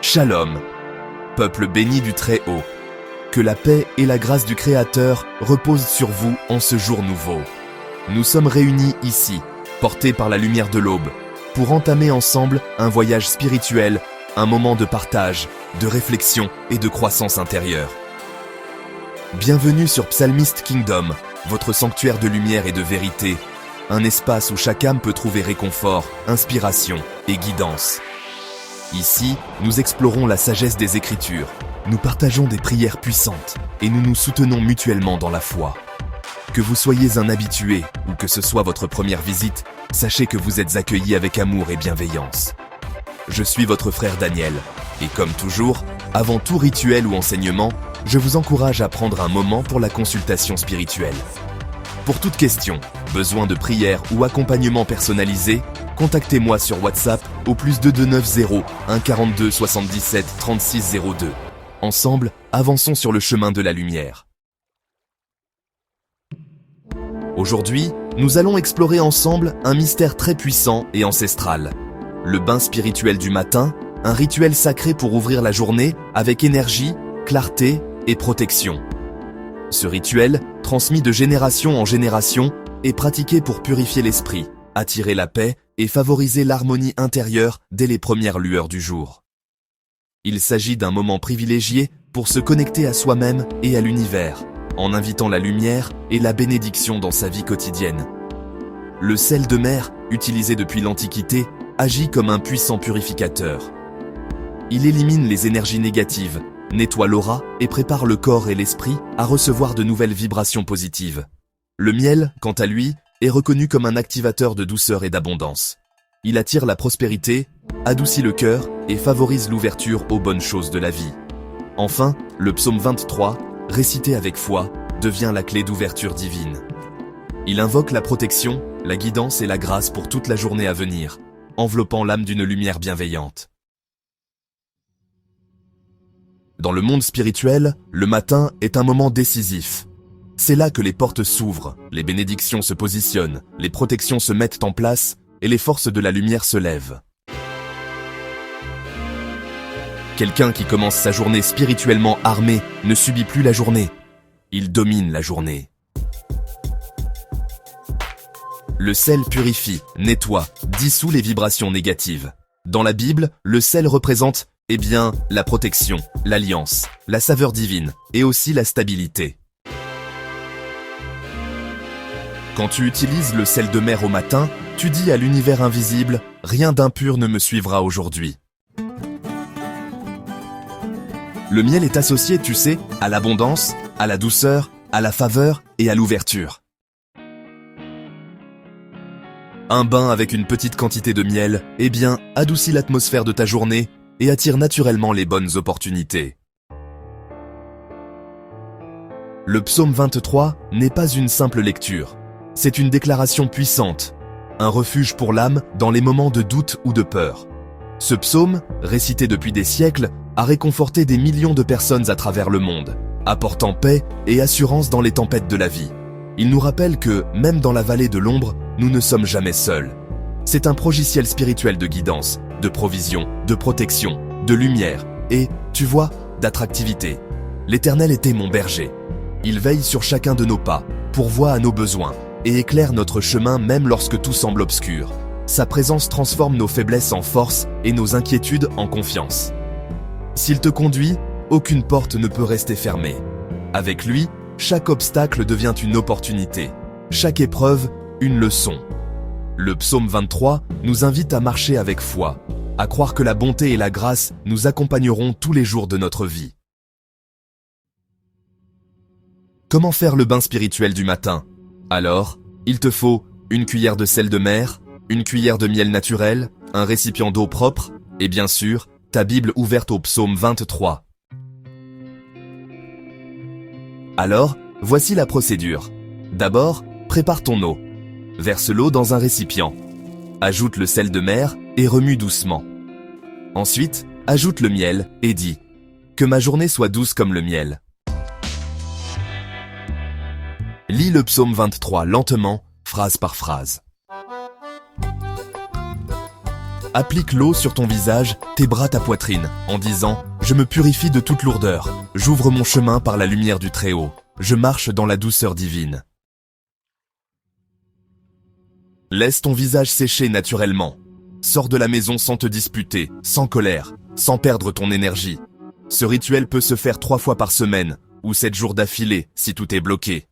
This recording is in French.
Shalom, peuple béni du Très-Haut. Que la paix et la grâce du Créateur reposent sur vous en ce jour nouveau. Nous sommes réunis ici, portés par la lumière de l'aube, pour entamer ensemble un voyage spirituel, un moment de partage, de réflexion et de croissance intérieure. Bienvenue sur Psalmist Kingdom, votre sanctuaire de lumière et de vérité, un espace où chaque âme peut trouver réconfort, inspiration et guidance. Ici, nous explorons la sagesse des Écritures, nous partageons des prières puissantes et nous nous soutenons mutuellement dans la foi. Que vous soyez un habitué ou que ce soit votre première visite, sachez que vous êtes accueillis avec amour et bienveillance. Je suis votre frère Daniel, et comme toujours, avant tout rituel ou enseignement, je vous encourage à prendre un moment pour la consultation spirituelle. Pour toute question, besoin de prière ou accompagnement personnalisé, contactez-moi sur WhatsApp au +2290 142 77 36 02. Ensemble, avançons sur le chemin de la lumière. Aujourd'hui, nous allons explorer ensemble un mystère très puissant et ancestral. Le bain spirituel du matin, un rituel sacré pour ouvrir la journée avec énergie, clarté et protection. Ce rituel, transmis de génération en génération, est pratiqué pour purifier l'esprit, attirer la paix et favoriser l'harmonie intérieure dès les premières lueurs du jour. Il s'agit d'un moment privilégié pour se connecter à soi-même et à l'univers, en invitant la lumière et la bénédiction dans sa vie quotidienne. Le sel de mer, utilisé depuis l'Antiquité, agit comme un puissant purificateur. Il élimine les énergies négatives, nettoie l'aura et prépare le corps et l'esprit à recevoir de nouvelles vibrations positives. Le miel, quant à lui, est reconnu comme un activateur de douceur et d'abondance. Il attire la prospérité, adoucit le cœur et favorise l'ouverture aux bonnes choses de la vie. Enfin, le psaume 23, récité avec foi, devient la clé d'ouverture divine. Il invoque la protection, la guidance et la grâce pour toute la journée à venir, enveloppant l'âme d'une lumière bienveillante. Dans le monde spirituel, le matin est un moment décisif. C'est là que les portes s'ouvrent, les bénédictions se positionnent, les protections se mettent en place et les forces de la lumière se lèvent. Quelqu'un qui commence sa journée spirituellement armé ne subit plus la journée. Il domine la journée. Le sel purifie, nettoie, dissout les vibrations négatives. Dans la Bible, le sel représente, la protection, l'alliance, la saveur divine et aussi la stabilité. Quand tu utilises le sel de mer au matin, tu dis à l'univers invisible « Rien d'impur ne me suivra aujourd'hui ». Le miel est associé, tu sais, à l'abondance, à la douceur, à la faveur et à l'ouverture. Un bain avec une petite quantité de miel, adoucit l'atmosphère de ta journée et attire naturellement les bonnes opportunités. Le psaume 23 n'est pas une simple lecture. C'est une déclaration puissante, un refuge pour l'âme dans les moments de doute ou de peur. Ce psaume, récité depuis des siècles, a réconforté des millions de personnes à travers le monde, apportant paix et assurance dans les tempêtes de la vie. Il nous rappelle que, même dans la vallée de l'ombre, nous ne sommes jamais seuls. C'est un progiciel spirituel de guidance, de provision, de protection, de lumière et, tu vois, d'attractivité. L'Éternel était mon berger. Il veille sur chacun de nos pas, pourvoit à nos besoins et éclaire notre chemin même lorsque tout semble obscur. Sa présence transforme nos faiblesses en force et nos inquiétudes en confiance. S'il te conduit, aucune porte ne peut rester fermée. Avec lui, chaque obstacle devient une opportunité, chaque épreuve, une leçon. Le psaume 23 nous invite à marcher avec foi, à croire que la bonté et la grâce nous accompagneront tous les jours de notre vie. Comment faire le bain spirituel du matin? Alors, il te faut une cuillère de sel de mer, une cuillère de miel naturel, un récipient d'eau propre et bien sûr, ta Bible ouverte au psaume 23. Alors, voici la procédure. D'abord, prépare ton eau. Verse l'eau dans un récipient. Ajoute le sel de mer et remue doucement. Ensuite, ajoute le miel et dis « Que ma journée soit douce comme le miel ». Lis le psaume 23 lentement, phrase par phrase. Applique l'eau sur ton visage, tes bras, ta poitrine, en disant « Je me purifie de toute lourdeur. J'ouvre mon chemin par la lumière du Très-Haut. Je marche dans la douceur divine. » Laisse ton visage sécher naturellement. Sors de la maison sans te disputer, sans colère, sans perdre ton énergie. Ce rituel peut se faire 3 fois par semaine, ou 7 jours d'affilée si tout est bloqué.